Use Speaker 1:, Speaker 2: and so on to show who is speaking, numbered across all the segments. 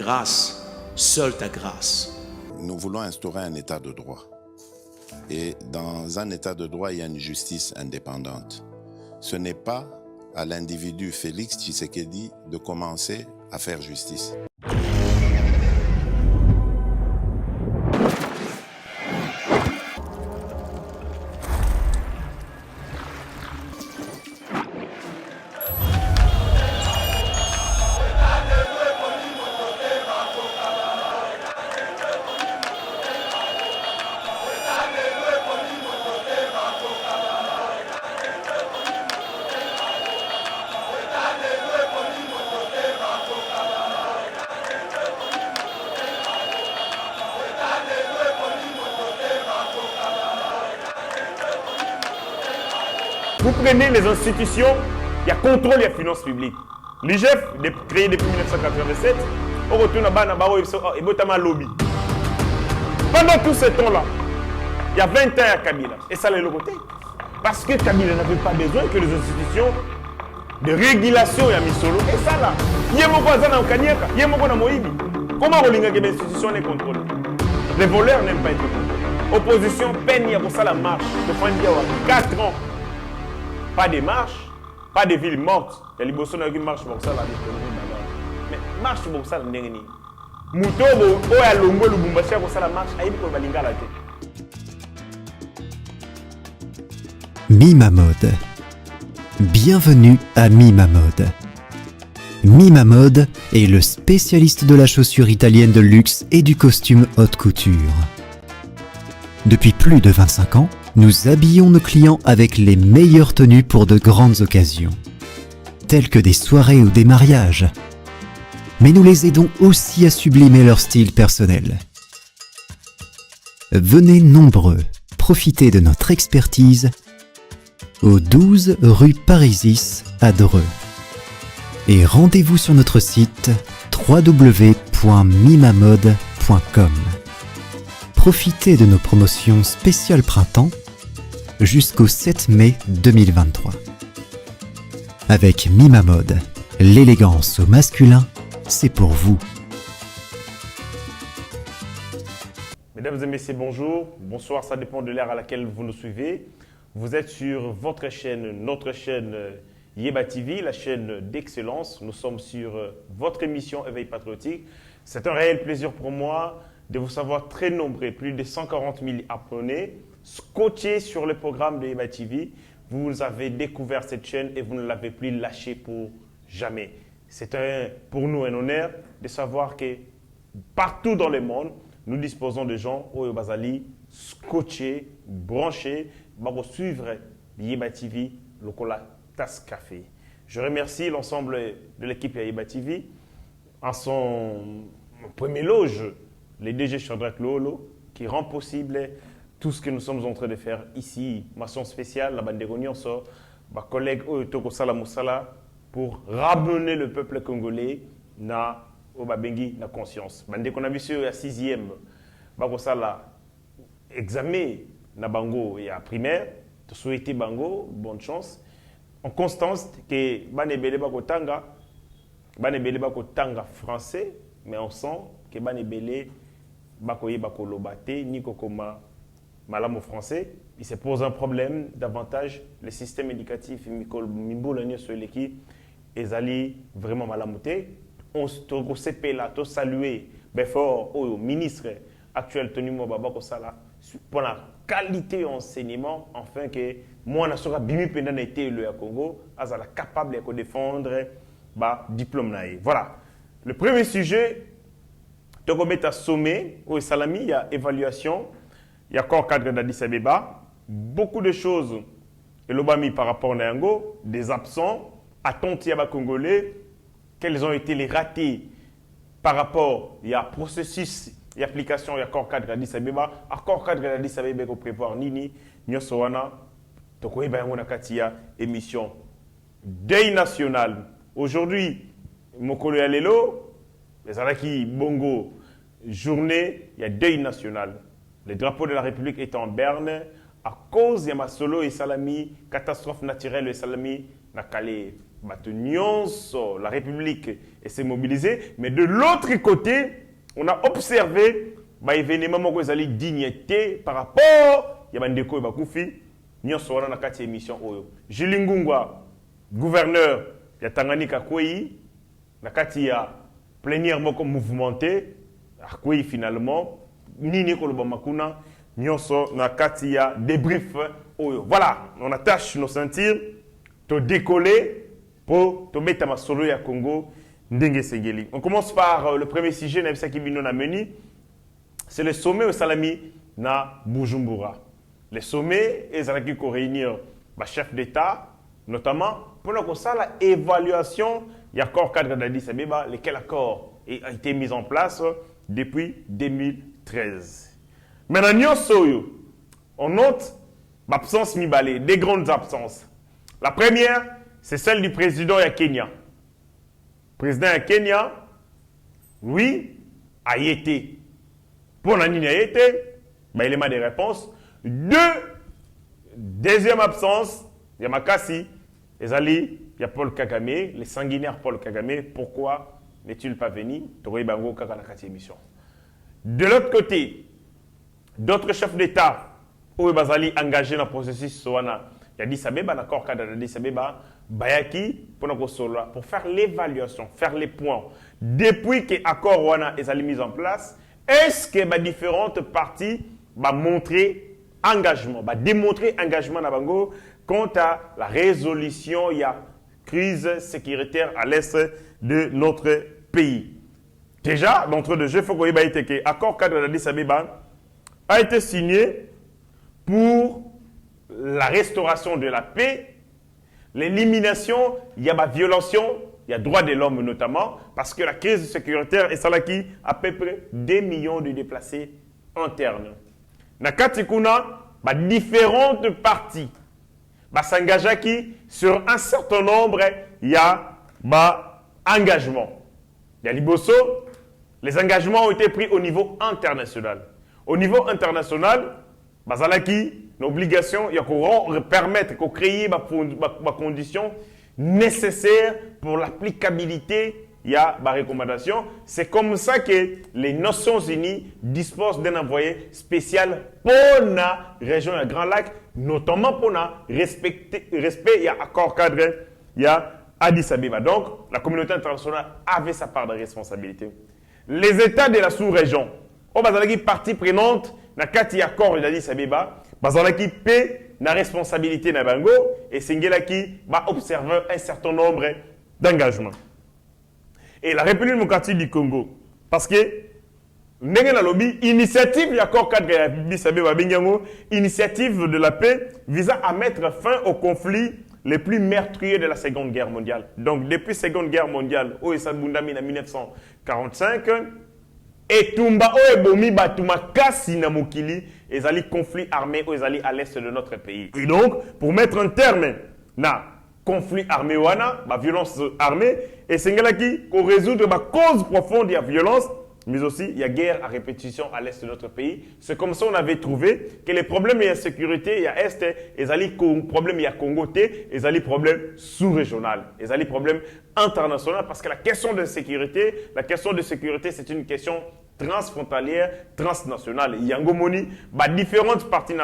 Speaker 1: grâce, seule ta grâce.
Speaker 2: Nous voulons instaurer un état de droit. Et dans un état de droit, il y a une justice indépendante. Ce n'est pas à l'individu Félix Tshisekedi de commencer à faire justice.
Speaker 3: Vous prenez les institutions, il y a contrôle, il y a finances publiques. L'IGF, créé depuis 1987, on retourne à Banabaro et Botama Lobby. Pendant tout ce temps-là, il y a 20 ans à Kabila. Et ça, les côté. Parce que Kabila n'avait pas besoin que les institutions de régulation aient mis solo. Et ça là, il y a mon voisin dans Kanyaka, il y a mon voisin dans Moïbi. Comment on que les institutions sont contrôlées? Les voleurs n'aiment pas être contrôlés. Opposition peine pour ça la marche. De fin de 4 ans. Pas de marche, pas de ville morte. Il y a les bossons qui marchent pour ça. Mais marche pour ça, c'est un Mouto, ou à l'ombo, le boumbaché pour ça la marche, aïe pour balinga la tête.
Speaker 4: Mima Mode. Bienvenue à Mima Mode. Mima Mode est le spécialiste de la chaussure italienne de luxe et du costume haute couture. Depuis plus de 25 ans, nous habillons nos clients avec les meilleures tenues pour de grandes occasions, telles que des soirées ou des mariages. Mais nous les aidons aussi à sublimer leur style personnel. Venez nombreux profiter de notre expertise au 12 rue Parisis à Dreux. Et rendez-vous sur notre site www.mimamode.com. Profitez de nos promotions spéciales printemps jusqu'au 7 mai 2023. Avec Mima Mode, l'élégance au masculin, c'est pour vous.
Speaker 3: Mesdames et messieurs, bonjour. Bonsoir, ça dépend de l'ère à laquelle vous nous suivez. Vous êtes sur votre chaîne, notre chaîne Yeba TV, la chaîne d'excellence. Nous sommes sur votre émission Éveil Patriotique. C'est un réel plaisir pour moi de vous savoir très nombreux, plus de 140 000 abonnés, scotchés sur le programme de Yeba TV. Vous avez découvert cette chaîne et vous ne l'avez plus lâchée pour jamais. C'est pour nous un honneur de savoir que partout dans le monde, nous disposons de gens au Bazali scotchés, branchés, pour suivre Yeba TV, le Kola Tas Café. Je remercie l'ensemble de l'équipe Yeba TV, en son premier loge, les DG Shadrach Lolo, qui rend possible tout ce que nous sommes en train de faire ici. Mention spéciale, la bande de Rognon, ma collègue Toko Salamoussala, pour ramener le peuple congolais na Obabengi na conscience. Bande qu'on a vu sur la 6e, Bakosala examen na bango et à primaire, te souhaiter bango, bonne chance. En constance que banebele bakotanga, banebele bakotanga français, mais on sent que banebele bakoye bakolobate ni kokoma malamu français. Il se pose un problème davantage le système éducatif mikol mimbolani sur l'équipe ezali vraiment malamuté. On se CP là, to saluer fort au ministre actuel Tony Mobaba Kosala pour la qualité enseignement, afin que moi na soka bimi pendant été le Congo azala capable de défendre ba diplôme naé. Voilà. Le premier sujet Tokobeta sommet au Salami, il y a évaluation, il y a corps cadre d'Addis Abeba, beaucoup de choses et l'Obami par rapport à Nango, des absents, attentes à Congolais, quels ont été les ratés par rapport il y a processus et application, il y a corps cadre d'Addis Abeba, accord cadre d'Addis Abeba qu'on prévoir nini, nyosowana, tokoeba yangona katia émission Deuil national. Aujourd'hui, Mokolo Yalelo, les Araki Bongo, journée, il y a deuil national. Le drapeau de la République est en berne à cause de Masolo et Salami, catastrophe naturelle et Salami, Nakale, la République s'est mobilisée, mais de l'autre côté, on a observé l'événement qui est dignité par rapport à Bandeko et Bakoufi, nous sommes dans la émission. Jules Ngungwa, gouverneur de Tanganyika Kwei, na kati ya plénière moko mouvementé, Kwei finalement, Nini Kolobamakuna, nous sommes na kati ya débrief. Voilà, on attache nos ceintures, te décoller pour te mettre à solo ya Congo. On commence par le premier sujet, c'est le sommet au Salami na Bujumbura. Le sommet est qui réunir les chefs d'État, notamment pour l'évaluation de l'accord cadre d'Addis Abeba, lequel accord a été mis en place depuis 2013. Maintenant, on note l'absence Mibale, des grandes absences. La première, c'est celle du président de Kenya. Le président de Kenya, lui, a été. Pour l'année, a été, il y a des réponses. Deuxième absence, il y a Makassi, il y a Paul Kagame, les sanguinaires Paul Kagame. Pourquoi n'est-il pas venu? De l'autre côté, d'autres chefs d'État, où ils engagés dans le processus, il y a Addis Abeba, l'accord cadre d'Addis Abeba, Bayaki, pour faire l'évaluation, faire les points. Depuis que l'accord Wana est mis en place, est-ce que les différentes parties vont montrer engagement, démontrer engagement quant à la résolution de la crise sécuritaire à l'est de notre pays? Déjà, d'entre deux jeux, il faut que l'accord cadre d'Addis Abeba a été signé pour la restauration de la paix, l'élimination, il y a la violation, il y a droit de l'homme notamment, parce que la crise sécuritaire est celle qui a à peu près 2 millions de déplacés internes. Nakatikuna, différentes parties s'engagent sur un certain nombre, il y a engagement. Il y a Liboso, les engagements ont été pris au niveau international. Au niveau international, l'obligation, il y a permettre de créer des conditions nécessaires pour l'applicabilité, il y a des recommandations. C'est comme ça que les Nations Unies disposent d'un envoyé spécial pour la région du Grand Lac, notamment pour le respect, il y a accord cadre, il y a Addis Abeba. Donc, la communauté internationale avait sa part de responsabilité. Les États de la sous-région, partie prenante, na kati accord d'Addis Abeba, bazalaki paix na responsabilité na bango et singelaki va observer un certain nombre d'engagements. Et la République démocratique du Congo, parce que ndenge na lobby initiative l'accord cadre d'Addis Abeba bengango initiative de la paix visant à mettre fin au conflit les plus meurtriers de la Seconde Guerre mondiale. Donc depuis la Seconde Guerre mondiale, au Bundami en 1945, et Tumba Oebomi Batuma Kasi na Mokili, ezali conflit armé ezali à l'est de notre pays. Et donc, pour mettre un terme na conflit armé wana, violence armée, et c'est pour résoudre la cause profonde de la violence, mais aussi il y a guerre à répétition à l'est de notre pays. C'est comme ça qu'on avait trouvé que les problèmes de sécurité, il y a est, ezali problème il y a Congo, ezali problème sous-régional, ezali problème international, parce que la question de sécurité, c'est une question transfrontalière, transnationale. Il y a différentes parties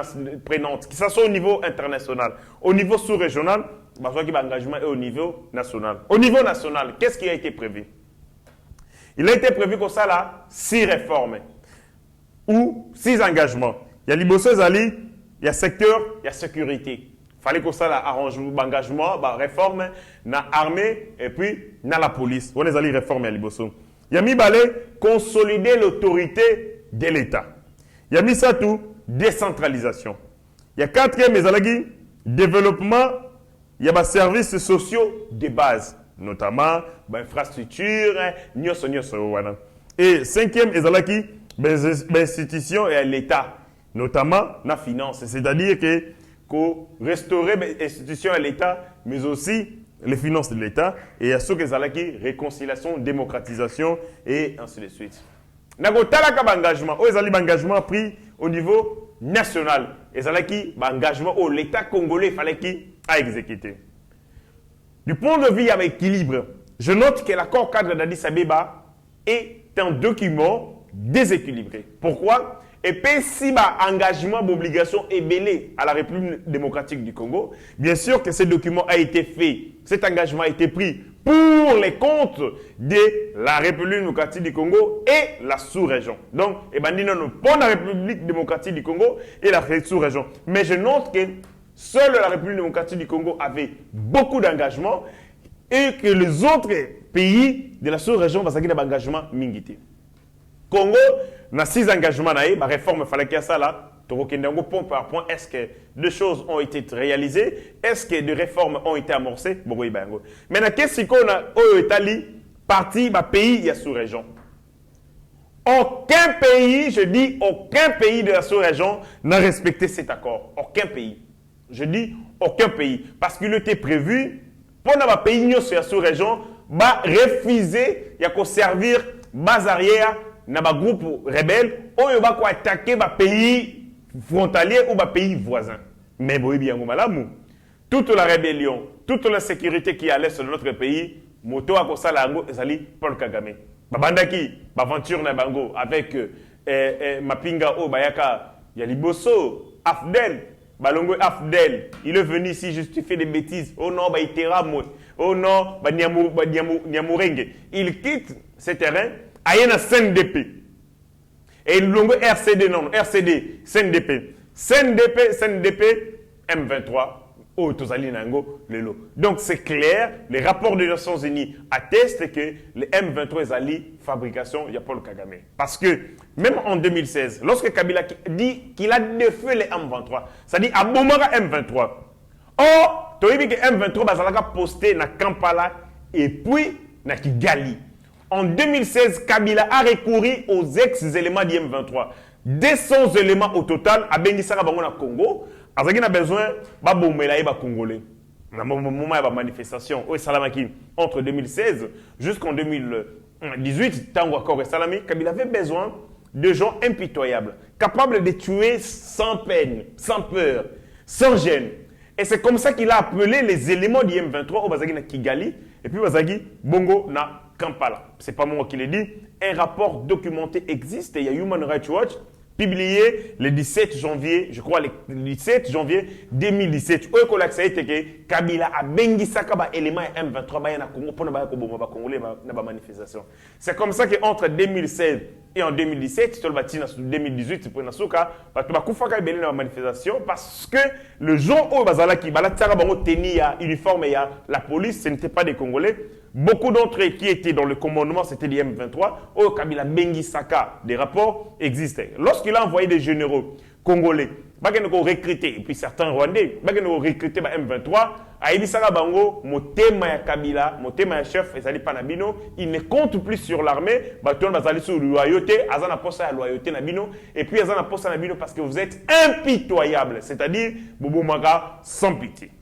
Speaker 3: prenantes, que ce soit au niveau international, au niveau sous-régional, l'engagement est au niveau national. Au niveau national, qu'est-ce qui a été prévu? Il a été prévu comme ça là 6 réformes ou 6 engagements. Il y a Liboso Zali, il y a secteur, il y a sécurité. Il fallait que ça là arrangement, engagement, réforme, na armée et puis na la police. On est allé réformer à Liboso. Il y a mis consolider l'autorité de l'État. Il y a mis ça tout décentralisation. Il y a 4e ezalagi développement, il y a des services sociaux de base, notamment infrastructure, et 5e ezalaki institutions et l'État, notamment la finance, c'est-à-dire que restaurer les institutions et l'État, mais aussi les finances de l'État, et il y a ce que zalaki réconciliation, démocratisation et ainsi de suite. Nagotalaka engagement, engagement pris au niveau national, et zalaki engagement où l'État congolais fallait qu'il a exécuté. Du point de vue avec équilibre, je note que l'accord cadre d'Addis Abeba est un document déséquilibré. Pourquoi? Et puis, si engagement d'obligation est belé à la République démocratique du Congo, bien sûr que ce document a été fait, cet engagement a été pris pour les comptes de la République démocratique du Congo et la sous-région. Donc, pour la République démocratique du Congo et la sous-région. Mais je note que seule la République démocratique du Congo avait beaucoup d'engagements et que les autres pays de la sous-région vont avoir un engagement mingité. Congo, dans 6 engagements, la réforme, il fallait qu'il y ait ça là. Point par point, est-ce que des choses ont été réalisées? Est-ce que des réformes ont été amorcées? Maintenant, qu'est-ce qu'on a au Italie, parti, pays, il y a sous-région. Aucun pays, je dis, aucun pays de la sous-région n'a respecté cet accord. Aucun pays. Je dis aucun pays. Parce qu'il était prévu, pour les pays de la sous-région, refuser de servir base arrière dans les groupes rebelles, ou ils vont attaquer les pays frontaliers ou les pays voisins. Mais bien, toute la rébellion, toute la sécurité qui est à l'est de notre pays, moto a ça la ezali Paul Kagame. Babandaki, aventure na bango avec Mapinga o Bayaka, Yaliboso, Afdel, Balongo Afdel, il est venu ici justifier des bêtises. Oh non, Baitera Mo. Oh non, Nyamurenge. Il quitte ce terrain, il y a un CNDP. Et le longo RCD, non, RCD, CNDP. CNDP, M23. Oh, donc c'est clair, les rapports des Nations Unies attestent que les M23 est allié fabrication de Paul Kagame. Parce que même en 2016, lorsque Kabila dit qu'il a défait les M23, ça dit à Bomara M23. Or, tu as vu que M23 a posté dans Kampala et puis dans Kigali. En 2016, Kabila a recouru aux ex-éléments du M23. 200 éléments au total à Bengisara Bango na Congo. Azaki a besoin de bomber les Congolais. Dans le moment de la manifestation entre 2016 jusqu'en 2018, Tango Akor et Salami, Kabila avait besoin de gens impitoyables, capables de tuer sans peine, sans peur, sans gêne. Et c'est comme ça qu'il a appelé les éléments du M23 au Bazagi na Kigali et puis Bazagi Bongo na Kampala. Ce n'est pas moi qui l'ai dit. Un rapport documenté existe et il y a Human Rights Watch publié le 17 janvier, je crois le 17 janvier 2017. Où est-ce que ça a été que Kabila a bengi sakaba élément M23 na Congo pour na Congo Congolais na manifestation. C'est comme ça qu'entre 2016 et en 2017, tu le en 2018 pour na soka, tu vas kufaka belé na manifestation parce que le jour où bazala ki bala tsara bango tenia uniforme ya la police, ce n'était pas des Congolais. Beaucoup d'entre eux qui étaient dans le commandement, c'était les M23. Au Kabila Bengi Saka, des rapports existaient. Lorsqu'il a envoyé des généraux congolais, ils ont recruté, et puis certains Rwandais, ils ont recruté M23, Aïdi Saka Bango, Motema ya Kabila, Motema ya chef, Ezali Panabino, il ne compte plus sur l'armée, Baton Bazali sur loyauté, Azana Posa à loyauté Nabino, et puis Azana Posa Nabino parce que vous êtes impitoyable, c'est-à-dire Bobo Maga sans pitié.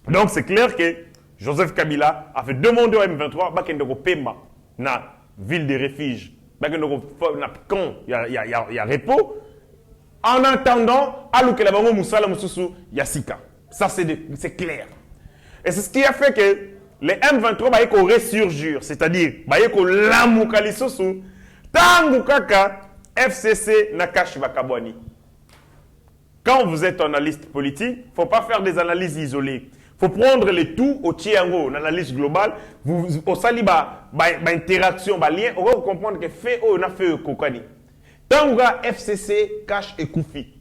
Speaker 3: Donc c'est clair que Joseph Kabila avait demandé au M23 bakendoko Pemba na ville de refuge, bakendoko na camp il y a repos en attendant alouke la bango musala mususu yasika. Ça c'est clair. Et c'est ce qui a fait que les M23 ba yeko ressurgir, c'est-à-dire ba yeko lamuka lisusu tangu kaka FCC na kashi bakabwani. Quand vous êtes analyste politique, faut pas faire des analyses isolées. Il faut prendre le tout au tiango, l'analyse globale. Vous au saliba, interaction, lien, on va comprendre que fait on a fait kokani. Tanga FCC, Cash et Koufi.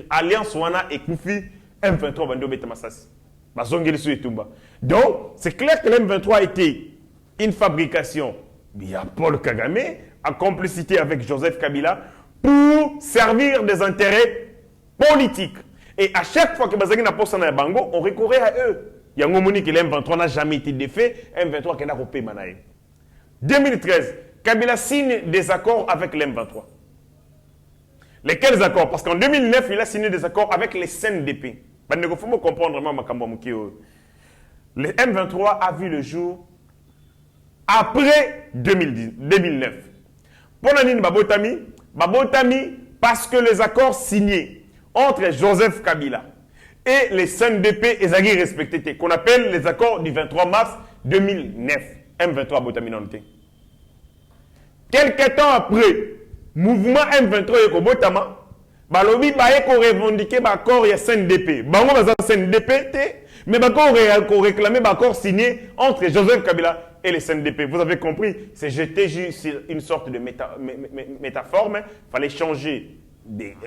Speaker 3: Alliance Wana et Koufi, M23 bando betamasasi. Bazongeli su etumba. Donc, c'est clair que l'M23 a été une fabrication via Paul Kagame, en complicité avec Joseph Kabila, pour servir des intérêts politiques. Et à chaque fois que Bazagi n'a pas son bango, on recourait à eux. Yango Moni que l'M23 n'a jamais été défait, M23 qui n'a pas payé manaï. 2013, Kabila signe des accords avec l'M23. Lesquels accords? Parce qu'en 2009, il a signé des accords avec les CNDP. Il faut comprendre vraiment. Le M23 a vu le jour après 2009. Pour la ligne Babotami, parce que les accords signés entre Joseph Kabila et les CNDP ezali respectés, qu'on appelle les accords du 23 mars 2009. M23 botaminante. Quelques temps après, mouvement M23 ekobotama, balobi baye ko revendiquer l'accord ya CNDP. Bango baza CNDP mais bako réclamer l'accord signé entre Joseph Kabila et les CNDP. Vous avez compris, c'est jeté juste une sorte de métaphore, mais il fallait changer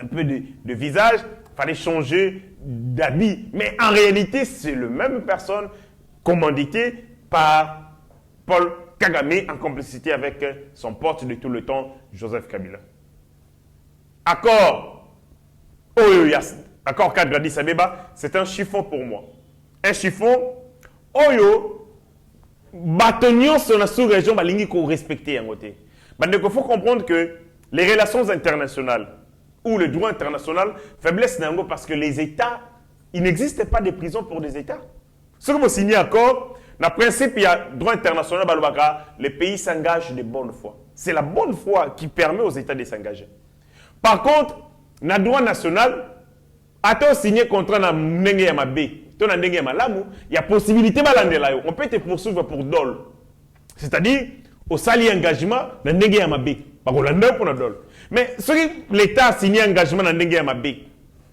Speaker 3: un peu de visage, il fallait changer d'habit. Mais en réalité, c'est la même personne commanditée par Paul Kagame en complicité avec son pote de tout le temps, Joseph Kabila. Accord accord cadre d'Addis Abeba, c'est un chiffon pour moi. Un chiffon, Oyo, bâtonnions sur la sous-région, il faut respecter en côté. Il faut comprendre que les relations internationales ou le droit international, faiblesse n'ango parce que les États, il n'existe pas de prison pour des États. Ce que vous signez accord, le principe, il y a droit international, les pays s'engagent de bonne foi. C'est la bonne foi qui permet aux États de s'engager. Par contre, dans le droit national, attends signer contrat dans Ndenge Yamabe, il y a possibilité de on peut te poursuivre pour dol. C'est-à-dire, au sali engagement dans Ndenge Yamabe. Pour dol. Mais si l'État a signé un engagement dans Ndenge Yamabe,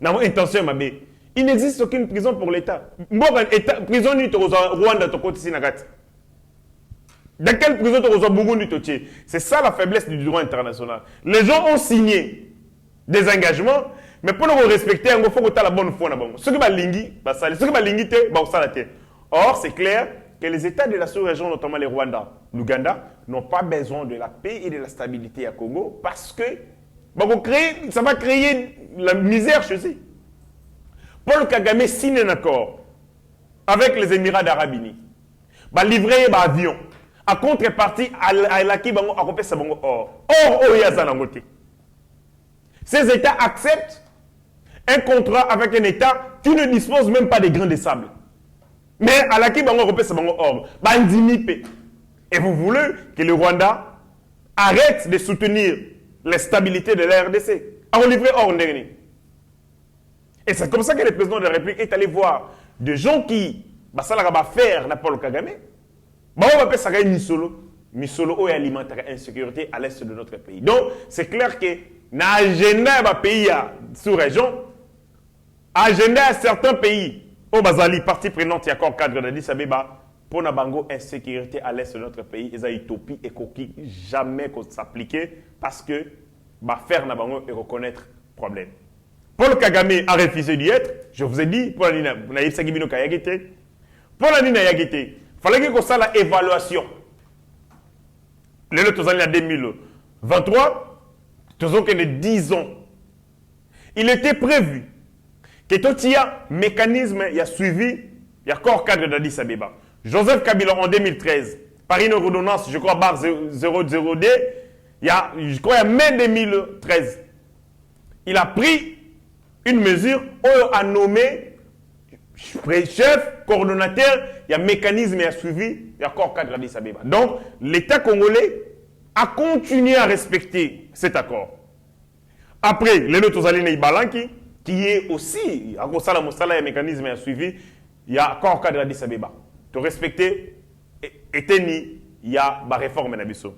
Speaker 3: dans intention Yamabe, il n'existe aucune prison pour l'État. Prison ni Rwanda to côté Sinagati. Dans quelle prison tu reçois Burundi Totier? C'est ça la faiblesse du droit international. Les gens ont signé des engagements, mais pour nous respecter, il faut que tu aies la bonne foi. Ce qui va lingi, ce qui va lingi, or, c'est clair que les États de la sous-région, notamment les Rwanda, l'Ouganda, n'ont pas besoin de la paix et de la stabilité à Congo parce que ça va créer la misère chez eux. Paul Kagame signe un accord avec les Émirats d'Arabes Unis. Il va livrer un avion. En contrepartie, à la qui va accompagner ça or. Or, ces États acceptent un contrat avec un État qui ne dispose même pas des grains de sable. Mais à la qui va accompagner ça or. Et vous voulez que le Rwanda arrête de soutenir la stabilité de la RDC. On livrer or dernier. Et c'est comme ça que le président de la République est allé voir des gens qui ça va faire na Paul Kagame. On va appeler ça Misolo et alimentaire insécurité à l'est de notre pays. Donc, c'est clair que dans l'agenda des pays sous-région, agenda certains pays, au Bazali, partie prenante, il y a encore cadre d'Addis Abeba, pour la bango insécurité à l'est de notre pays, ils ont utopie et coquille jamais s'appliquer parce que faire na bango et reconnaître problème. Paul Kagame a refusé d'y être. Je vous ai dit, pour la Nina, pour la Nina Yagite, il fallait que ça la évaluation. Le lot en 2023, tous ont que 10 ans. Il était prévu que tout il y a mécanisme, il y a suivi, il y a corps cadre d'Addis Abeba. Joseph Kabila en 2013, par une ordonnance, je crois, barre 00D, il y a, je crois, il y a mai 2013, il a pris une mesure où a nommé chef, coordonnateur, il y a mécanisme, il y a suivi, il y a corps cadre d'Addis Abeba. Donc, l'État congolais a continué à respecter cet accord. Après, les autres alliés Balanki, qui est aussi, à Gosala Moussala, il y a mécanisme, il y a suivi, il y a corps cadre d'Addis Abeba. De respecter, et il y a la réforme Nabiso.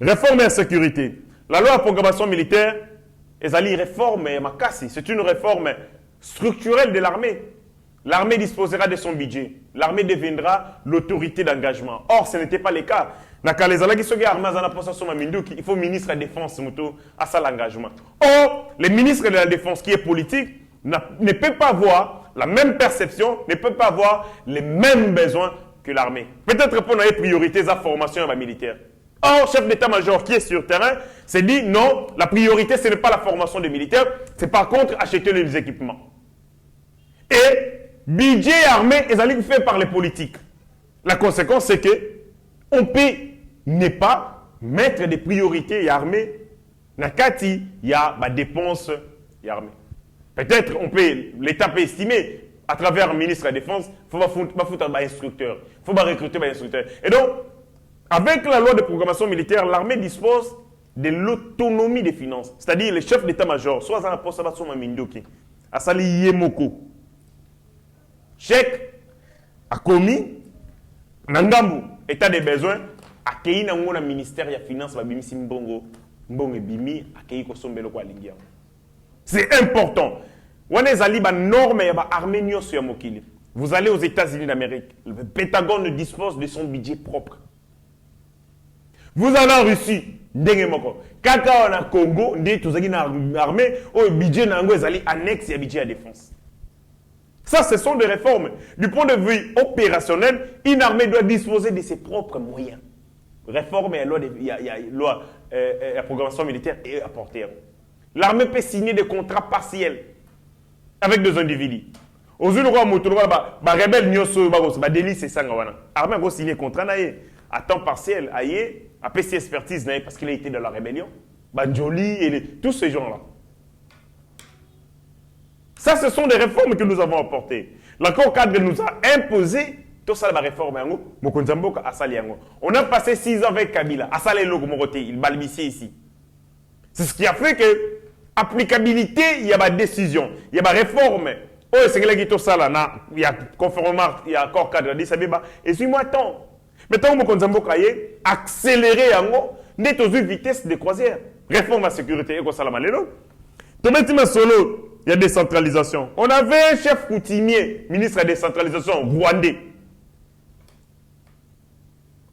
Speaker 3: Réforme et sécurité. La loi de programmation militaire, réforme Makassi. C'est une réforme structurelle de l'armée. L'armée disposera de son budget. L'armée deviendra l'autorité d'engagement. Or, ce n'était pas le cas. Il faut ministre de la Défense à ça l'engagement. Or, le ministre de la Défense qui est politique ne peut pas avoir la même perception, ne peut pas avoir les mêmes besoins que l'armée. Peut-être pour les priorités à la formation militaire. Or, chef d'état-major qui est sur le terrain s'est dit non, la priorité ce n'est pas la formation des militaires, c'est par contre acheter les équipements. Et budget armé est fait par les politiques. La conséquence c'est que on peut ne pas mettre des priorités armées. Nakati, il y a des dépenses armées. Peut-être l'État peut estimer à travers le ministre de la Défense, il faut foutre un instructeur, il faut recruter un instructeur. Et donc, avec la loi de programmation militaire, l'armée dispose de l'autonomie des finances. C'est-à-dire les chefs d'état-major, soit dans la poste de Mindoki, asali yemoko. Chèque a commis nangambu état des besoins accueilli nango na ministère ya finance babimisi mbongo bimi accueilli ko sombelo ko alingia. C'est important. Wana ezali ba norme ya ba armée nyonso ya mokili. Vous allez aux États-Unis d'Amérique, le Pentagone dispose de son budget propre. Vous allez en Russie, ndenge moko. Kaka na Congo, ndé tozaki na armée, o budget nango ezali annexe ya budget à défense. Ça, ce sont des réformes. Du point de vue opérationnel, une armée doit disposer de ses propres moyens. Réforme et loi, la programmation militaire est apportée. L'armée peut signer des contrats partiels avec des individus. Aux unes roi moutouba ba rebelle nyoso ba délit c'est ça ngawana. Armée go signer contrat naé à temps partiel aye a PC expertise naé parce qu'il a été dans la rébellion. Banjoli et tous ces gens-là. Ça, ce sont des réformes que nous avons apportées. L'accord cadre nous a imposé tout ça, la réforme. On a passé 6 ans avec Kabila. Il balbutiait ici. C'est ce qui a fait que, applicabilité, il y a des décisions, il y a des réformes. Oh, c'est que il y a conformément, il y a accord cadre. Et suis-moi tant. Maintenant, on a accéléré, il y a une vitesse de croisière. Réforme à sécurité. Il y a décentralisation. On avait un chef coutumier, ministre de la décentralisation, rwandais.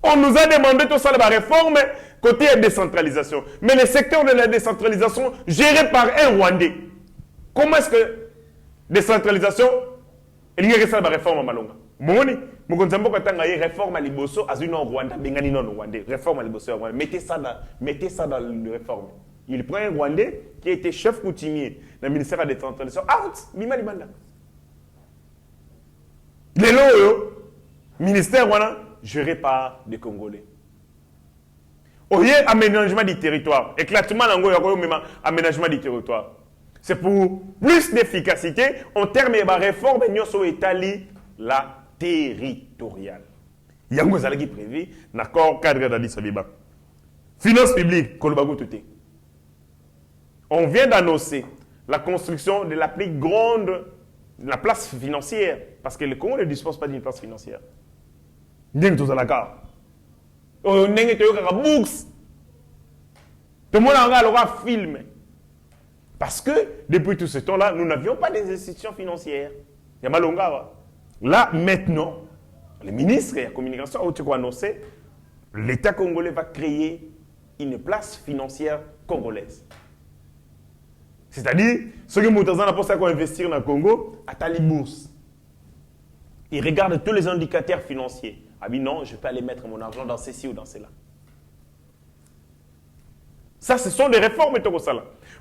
Speaker 3: On nous a demandé tout ça, la réforme, côté décentralisation. Mais le secteur de la décentralisation, géré par un Rwandais. Comment est-ce que décentralisation, il y a la réforme à Malonga? Moni, Mugonzambo Katanga, réforme à Liboso, à une Rwanda, Bengani non Rwandais. Réforme à Liboso, mettez ça dans le réforme. Il prend un Rwandais qui était chef coutumier dans le ministère de la décentralisation. Out! Bima Libanda. Les lots, ministère géré par des Congolais. Au lieu aménagement du territoire, éclatement aménagement du territoire. C'est pour plus d'efficacité en termes de réforme de Italie, la territoriale. Il y a un qui prévu l'accord cadre d'Addis Abeba. Finances publiques, Kolobago Touté. On vient d'annoncer la construction de la plus grande la place financière, parce que le Congo ne dispose pas d'une place financière. Tout le monde a film. Parce que depuis tout ce temps-là, nous n'avions pas des institutions financières. Il y a Malonga. Là, maintenant, le ministre de la Communication a annoncé l'État congolais va créer une place financière congolaise. C'est-à-dire, ceux qui ont pensé à investir dans le Congo, à Tali Bourse. Ils regardent tous les indicateurs financiers. Ah oui, non, je peux aller mettre mon argent dans ceci ou dans cela. Ça, ce sont des réformes.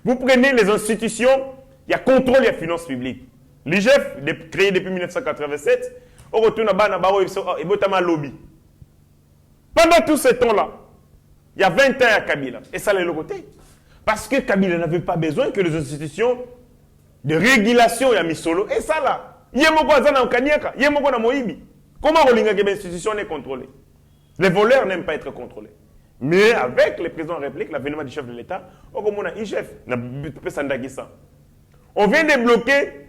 Speaker 3: Vous prenez les institutions, il y a contrôle des finances publiques. L'IGF, créé depuis 1987, on retourne à Banabaro et Botama Lobby. Pendant tout ce temps-là, il y a 20 ans à Kabila. Et ça, c'est le côté. Parce que Kabila n'avait pas besoin que les institutions de régulation y mis solo. Et ça là, comment les institutions sont contrôlées? Les voleurs n'aiment pas être contrôlés. Mais avec le président de la République, l'avènement du chef de l'État, on a IGF, on vient de bloquer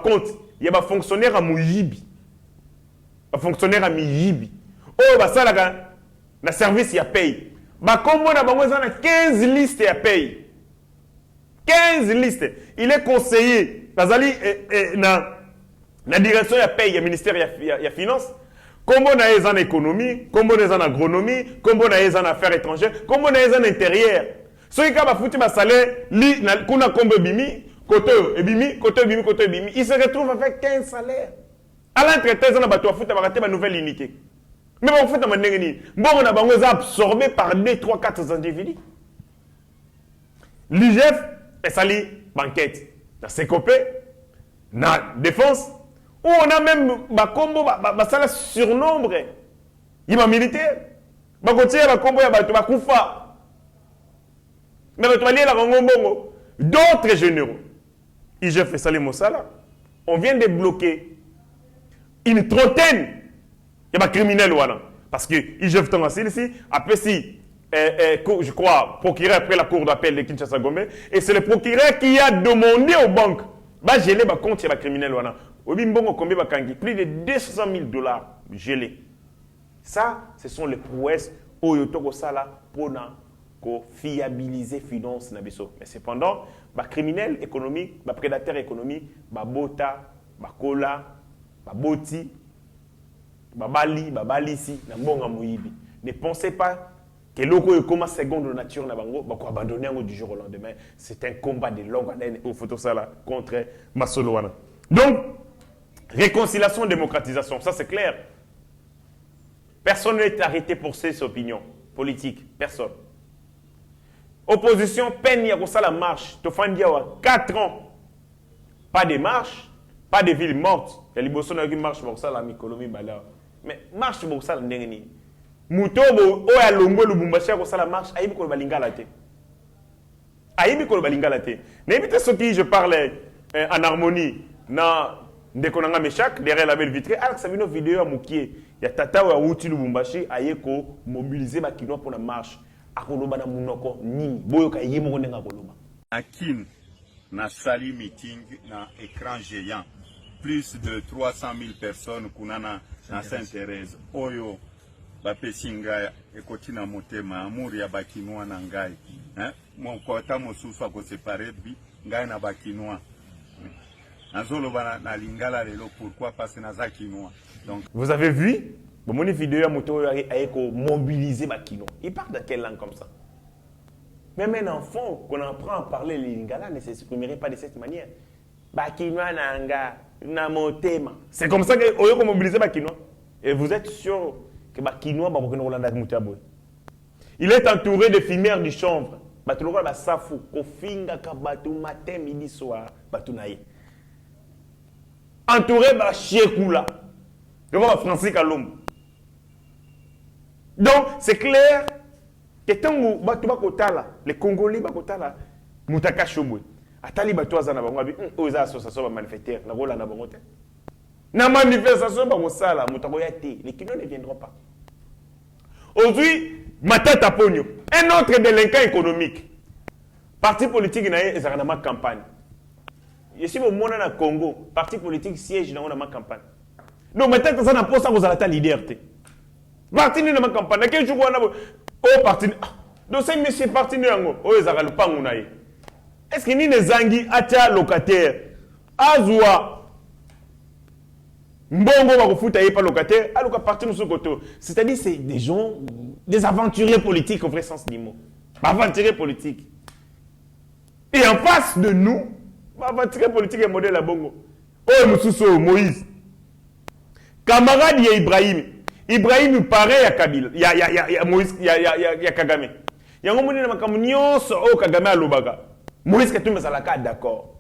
Speaker 3: compte. Il y a des fonctionnaires à Mouyibi. Des fonctionnaires à Miyibi. Oh, ça là, le service y a payé. Comme on a 15 listes à payer. 15 listes. Il est conseiller. Dans la direction à paye, il y a le ministère de la Finance. Comme on a en économie, comme on a en agronomie, comme on a en affaires étrangères, comme on a en intérieur. Ceux qui ont foutu ma salaire, il se retrouve avec 15 salaires. À l'entretien, on a foutu une nouvelle unité. Mais en fait, on a absorbé par 2, 3, 4 individus. L'IGF est sali banquette. Dans CECOPE, dans la défense, où on a même un surnombre. Il y a un militaire. Il y a un combo, il y a un koufa. D'autres généraux. IGF est sali Mossala. On vient de bloquer une trentaine. Il y a des criminels. Parce que IGF est ici. Après, si je crois, procureur après la cour d'appel de Kinshasa Gombe, et c'est le procureur qui a demandé aux banques de geler les comptes des criminels. Plus de 200 000 dollars gelés. Ça, ce sont les prouesses Oyoto Sala pour fiabiliser les finances. Mais cependant, les criminels économiques, les prédateurs économiques, les bota, les cola, les boti, les bali, les balisi, ne pensez pas que l'oko est comme seconde nature na bango ba ko abandonner du jour au lendemain. C'est un combat de longue haleine au photo sala contre Masoloana. Donc réconciliation, démocratisation, ça c'est clair. Personne n'est arrêté pour ses opinions politiques, personne. Opposition peine ya ko sala marche, to fandi wa 4 ans. Pas de marche, pas de ville morte. Ya liboso na ki marche pour ça la mikolomi bala. Mais marche pour ça ndenge ni. Mutobo oya longwe Lubumbashi ko sala marche ayibi ko balingala te. Ayibi ko balingala te. N'évitez ce qui je parlais en harmonie na ndekonanga Meshak derrière la belle vitrée. Alors ça vino vidéo à Mukie. Ya tata wa uti Lubumbashi ayeko mobiliser ba kino pour la marche. Akoloba na munoko nini boyoka yimo ndenga koloba.
Speaker 5: Akin na sali meeting na écran géant. Plus de 300 000 personnes kunana na Sainte-Thérèse. Oyo bapesi ngai ekoti na motema amour ya bakinois na ngai mokota mosusu akosepare bi ngai na bakinois nazoloba na lingala lelo pourquoi parce que naza kinois. Donc
Speaker 3: vous avez vu bon vidéo ya moto ayeko mobiliser bakinois. Il parle de quelle langue comme ça? Même un enfant qu'on apprend à parler le lingala ne s'exprimerait pas de cette manière. Bakinois na nga na motema. C'est comme ça que oyoko mobiliser bakinois. Et vous êtes sûr que il est entouré de fumeurs du chanvre. Entouré de Chiekoula. Francis Kalom. Donc, c'est clair que tant les Congolais, Moutaka Chomwe, Atali Batoazana, aux associations manifestaires, na manifestation ba les Kino ne viendront pas. Aujourd'hui, Matata Pogno, un autre délinquant économique. Parti politique na ezana ma campagne. Ici au monde na Congo, parti politique siège na ma campagne. Donc Matata ça na posa ko zalata leader te. Parti na ma campagne, que jour na o parti. Donc c'est monsieur parti nango, o ezaka lupangu na ye. Est-ce que ni nezangi atia locataire azwa Mbongo va refuta pas locataire, alors qu'à partir de ce côté, c'est-à-dire c'est des gens, des aventuriers politiques au vrai sens du mot. Aventuriers politiques. Et en face de nous, aventuriers politiques et modèle à Bongo. Oh, Moussousso, Moïse. Camarade, il y a Ibrahim. Ibrahim paraît à Kabila. Il y a Moïse, il y a Kagame. Il y a un moment où Kagame à Lobaga. Moïse Katumba Salaka, d'accord.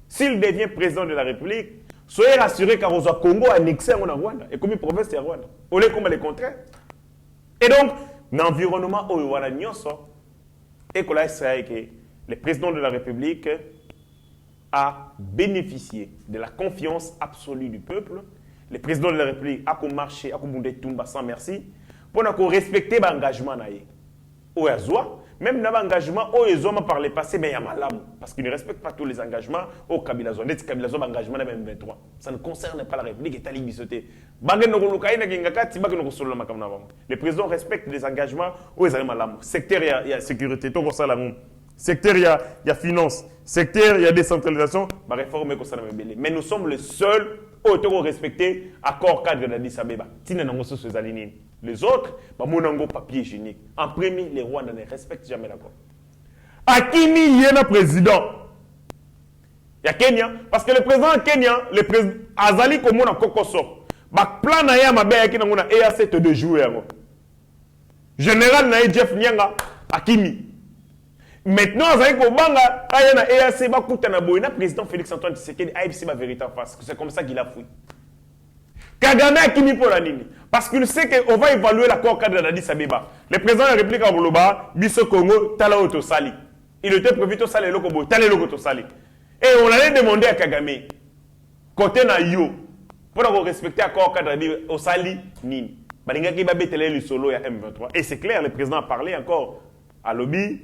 Speaker 3: S'il devient président de la République, soyez rassurés car au Congo annexé à Rwanda et comme province de Rwanda. Au lieu comme les contraires. Et donc, l'environnement où Rwanda Nyonso et que le président de la République a bénéficié de la confiance absolue du peuple. Le président de la République a marché, a boundé Tumba sans merci pour respecter l'engagement. Même dans l'engagement, par le passé, mais il y a malam. Parce qu'il ne respecte pas tous les engagements au Kabila Zone. Les Kabila Zone, engagement de M23. Ça ne concerne pas la République et Tali Bissoté. Le président respecte les engagements au malam. Secteur, il y a sécurité. Secteur, il y a finance. Secteur, il y a décentralisation. Mais nous sommes les seuls au respecter l'accord cadre d'Addis Abeba. Les autres, mon papier hygiénique. En premier, les Rwandais ne respectent jamais l'accord. Akimi y est le président. Il y a Kenya. Parce que le président Kenya, le président Azali comme on a Kokoso. Bak plan na ya mabe qui na ngona EAC de jouer. Général na Jeff Nyanga Akimi. Maintenant, Azali Kobanga ayana EAC ba kutana boyna président Félix Antoine Tshisekedi AFC ma vérité en face. C'est comme ça qu'il a fouillé. Kagame a Kimi pour la nini. Parce qu'il sait qu'on va évaluer l'accord cadre d'Addis Abeba. Le président de la République Angoloba, Biso Congo, Tala Otosali. Il était prévu de Sali Lokobo, Tala Otosali. Et on allait demander à Kagame, côté na yo, pour respecter l'accord cadre d'Addis Osali Nini. Balinga qui va bételer le solo ya M23. Et c'est clair, le président a parlé encore à lobby,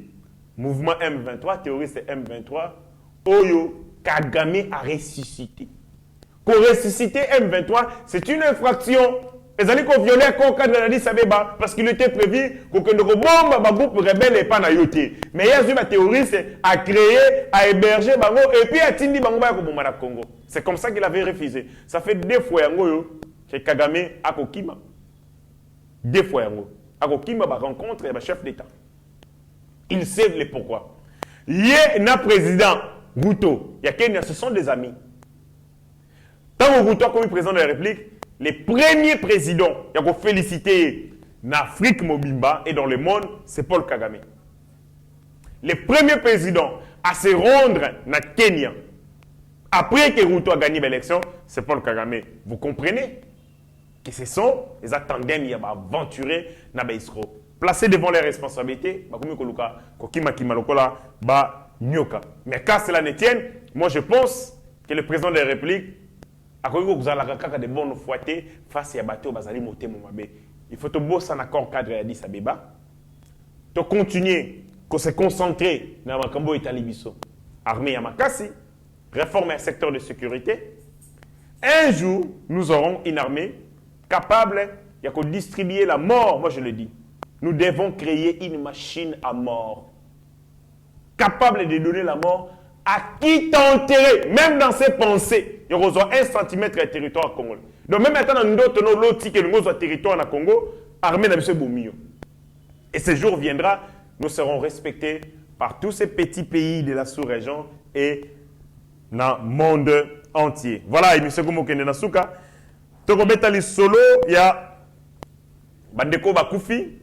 Speaker 3: mouvement M23, terroriste M23, Oyo Kagame a ressuscité. Pour ressusciter M23, c'est une infraction. Les alliés qui ont violé le cadre de l'Addis Abeba parce qu'il était prévu que le groupe rebelle n'est pas na yoté. Mais il y a un terroriste à créer, à héberger Bango et puis à Tindi Bango au Congo. C'est comme ça qu'il avait refusé. Ça fait 2 fois que Kagame a Kokima. 2 fois a Kokima rencontre le chef d'État. Ils savent le pourquoi. Il y a un président Ruto, il y a Kenya, ce sont des amis. Tant que Ruto comme président de la République, les premiers présidents qui ont félicité en Afrique Mobimba et dans le monde, c'est Paul Kagame. Les premiers présidents à se rendre en Kenya, après que Ruto a gagné l'élection, c'est Paul Kagame. Vous comprenez que ce sont les tandem qui ont aventuré dans l'Israël. Placés devant les responsabilités, mais quand cela ne tienne, moi je pense que le président de la République a de bonnes fouettés face à bateau bazali moté momabe. Il faut te bosser en accord cadre à Addis Abeba. De continuer à se concentrer dans le cambo et talibiso. Armée Yamakasi, réformer un secteur de sécurité. Un jour, nous aurons une armée capable de distribuer la mort. Moi je le dis. Nous devons créer une machine à mort. Capable de donner la mort à qui t'a enterré, même dans ses pensées. Il y aura 1 centimètre de territoire congolais. Donc même maintenant, nous avons l'autre qui est territoire au Congo, armée de M. Boumio. Et ce jour viendra, nous serons respectés par tous ces petits pays de la sous-région et dans le monde entier. Voilà, M. Gomo Kendenasuka. Toko Betali Solo, il y a Bandeko Bakoufi,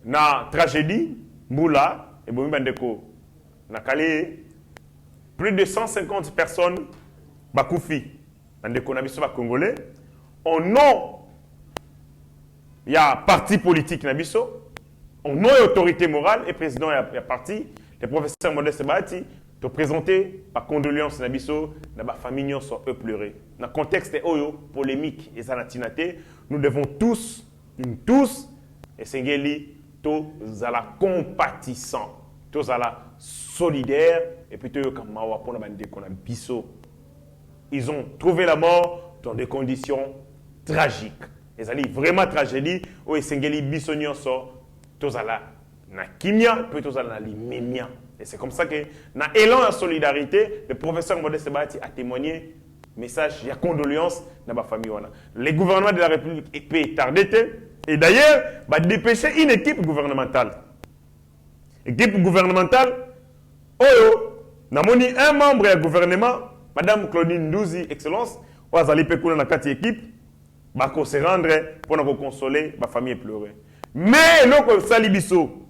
Speaker 3: na tragédie, Moula, et Boumi Bandeko. Na Kale, plus de 150 personnes Bakoufi, Bandeko Nabiso Congolais, au nom, il y a parti politique Nabiso, au nom et autorité morale, et président et parti, le professeur Modeste Bahati, te présenter par condoléances Nabiso, na ba famille sont eux pleurer. Dans le contexte oyo polémique et zanatinate, nous devons tous, et Sengeli, tous à la compatissant, tous à la solidaire, et puis tous comme Mawa pour la biso. Ils ont trouvé la mort dans des conditions tragiques. Les alliés vraiment tragédie, où Sengeli bisonnion sort, tous à la kimia, puis tous à la limemia. Et c'est comme ça que, dans l'élan de solidarité, le professeur Modeste Bahati a témoigné, message, il y a condoléances dans ma famille. Le gouvernement de la République peut tarder. Et d'ailleurs, va dépêcher une équipe gouvernementale. Équipe gouvernementale, un membre du gouvernement, Madame Claudine Ndouzi, Excellence, ou Azali Pekouna dans 4 équipes, va se rendre pour nous consoler, ma famille pleurer. Mais, nous, Salibiso,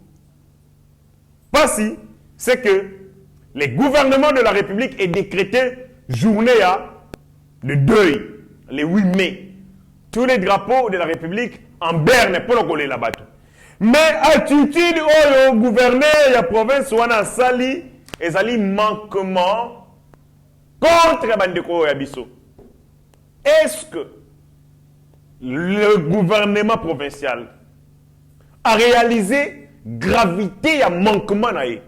Speaker 3: pas si, c'est que le gouvernement de la République est décrété journée de deuil, le 8 mai. Tous les drapeaux de la République en berne pour le coller là-bas. Mais attitude au gouverneur de la province ou en sali et sali manquement contre Bandeko et Abisso. Est-ce que le gouvernement provincial a réalisé gravité et manquement naïe?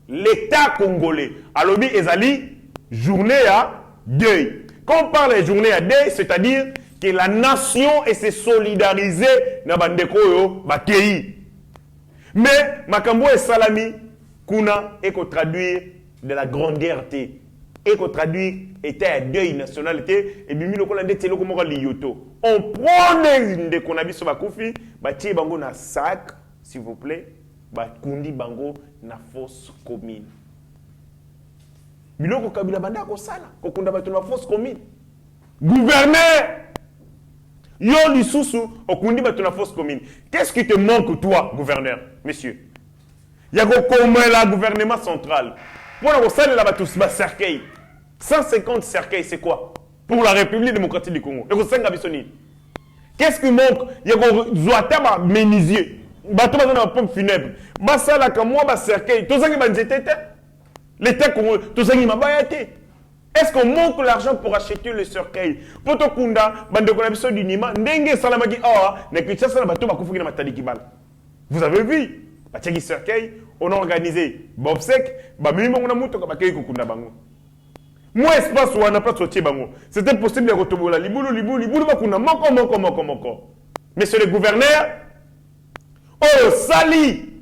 Speaker 3: L'État congolais a lobby ezali journée à deuil. Quand on parle de journée à deuil, c'est-à-dire que la nation est solidarisée dans bandeko yo bakei. Mais makambo et salami kuna et qu'on traduire de la grandeureté et qu'on traduire état à deuil nationalité et bimi lokola ndete loko moko liyoto. On prend des konabiso bakufi batie bango na sac s'il vous plaît. Kundi bango na fosse commune. Biloko kabila banda ko sala ko kunda bato na fosse commune. Gouverneur yo lisusu okundi bato na fosse commune. Qu'est-ce qui te manque toi, gouverneur, monsieur? Yako comment la gouvernement central. Pour la sala la bato ba cercueil. 150 cercueils, c'est quoi? Pour la République démocratique du Congo. Yako senga bisoni. Qu'est-ce qui manque? Yako zoata ba menisier. Bato bazana ba pompe funèbre. Ba sala ka moi ba cercueil. Tozangi ba nzete te. L'État Congo, tozangi mabaya te. Est-ce qu'on manque l'argent pour acheter le cercueil? Poto kunda bande ko na biso du nima ndenge salamaki awa na kitsa sala bato ba kufuki na matali kibala. Vous avez vu batiaki cercueil, on a organisé bobsec, bamemi bango na mutuka bakei kokunda bango. Moi espace ou on a pas sorti bango. C'était possible de retourner libulu bakunda moko. Monsieur le gouverneur, oyo sali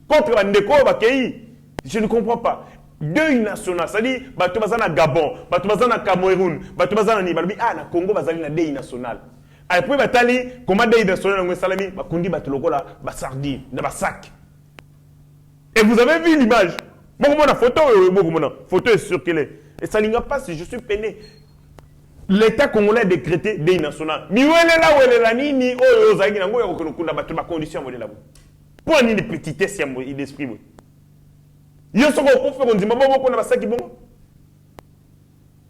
Speaker 3: contre bandeko bakei. Je ne comprends pas. Deuil national, c'est-à-dire bato bazana Gabon, bato bazana Cameroun, bato bazana Nibalobi, na Congo bazali na deuil national. Après batali comment deuil national ngwe salami bakundi bato lokola ba sardine na ba sac. Et vous avez vu l'image. Photo est circulée. Et ça n'ira pas si je suis peiné. L'État congolais a décrété deuil national. Mais où est là, où est là, ni condition modèle là. Pour une petitesse d'esprit.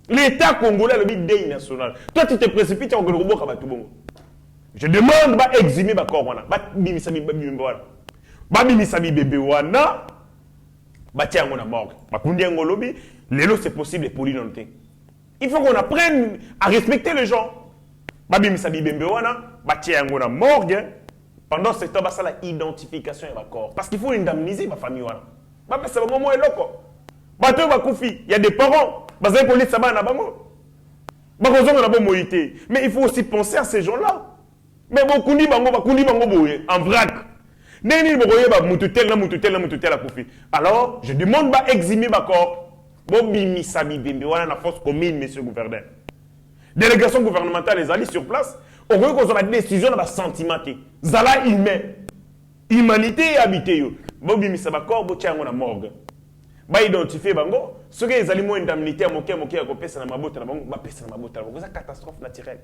Speaker 3: L'État congolais a le deuil national. Toi, tu te précipites en gros. Je demande de exhumer ma corps. C'est possible pour lui. Il faut qu'on apprenne à respecter les gens. Pendant ce temps, il y a l'identification de corps. Parce qu'il faut indemniser ma famille. Il y a des parents. Mais il faut aussi penser à ces gens-là. Mais en vrac. Alors, je demande à exhumer ma corps. La force commune, monsieur le gouverneur. Délégation gouvernementale, les alliés sur place, on veut qu'on ait la décision de la sentimenté. Zala humain. Humanité et habité. Bobi Misabakor, Botiango na morgue. Ba identifier bango, ceux qui les aliments indemnité à moquer à copier, c'est la mabote à la banque, c'est la mabote à la banque. C'est une catastrophe naturelle.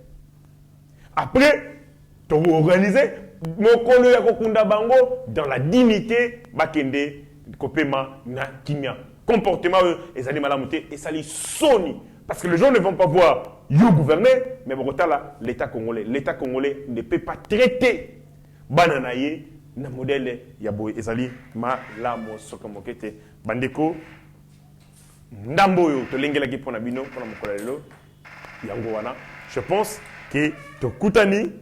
Speaker 3: Après, tu organiser mon collègue à Kokunda Bango dans la dignité, Bakende, Kopema, na Kimia. Comportement, les animaux à la montée, et ça les sonne. Parce que les gens ne vont pas voir you gouverner, mais l'État congolais. L'État congolais ne peut pas traiter Bananaye, na modèle Yabo Ezali, ma la mosokamokete. Bandeko, Ndamboyo, to lengela ki pona bino, pona mokolelo, Yangowana. Je pense que to Koutani,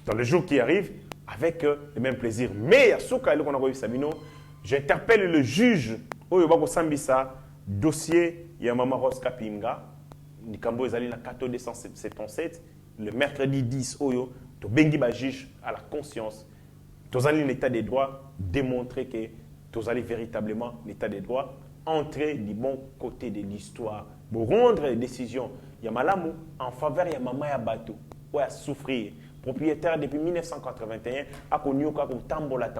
Speaker 3: dans les jours qui arrivent, avec le même plaisir. Mais à Souka, qu'on a revu Sabino, j'interpelle le juge, Oyobako Sambisa, dossier Yamama Rose Kapinga, Nikambo Ezali na 4277, le mercredi 10, Oyo, to Bengi Bajish à la conscience, Tozali l'état des droits, démontrer que Tozali véritablement l'état des droits, entrer du bon côté de l'histoire, pour rendre les décisions. Yamalamu en faveur de Yamama Yabato, ou à souffrir. Propriétaire depuis 1981, à Konyoka, Tambola.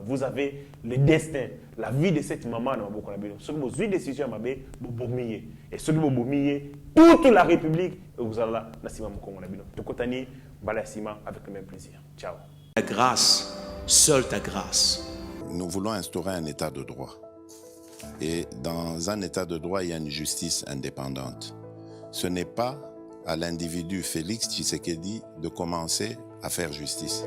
Speaker 3: Vous avez le destin, la vie de cette maman. Ce que vous avez décision, vous boumillez. Et ce que vous boumillez, toute la République, vous allez là, Nassima Mokongolabino. Tokotani, Balassima, avec le même plaisir. Ciao.
Speaker 1: Ta grâce, seule ta grâce.
Speaker 2: Nous voulons instaurer un état de droit. Et dans un état de droit, il y a une justice indépendante. Ce n'est pas à l'individu Félix Tshisekedi de commencer à faire justice.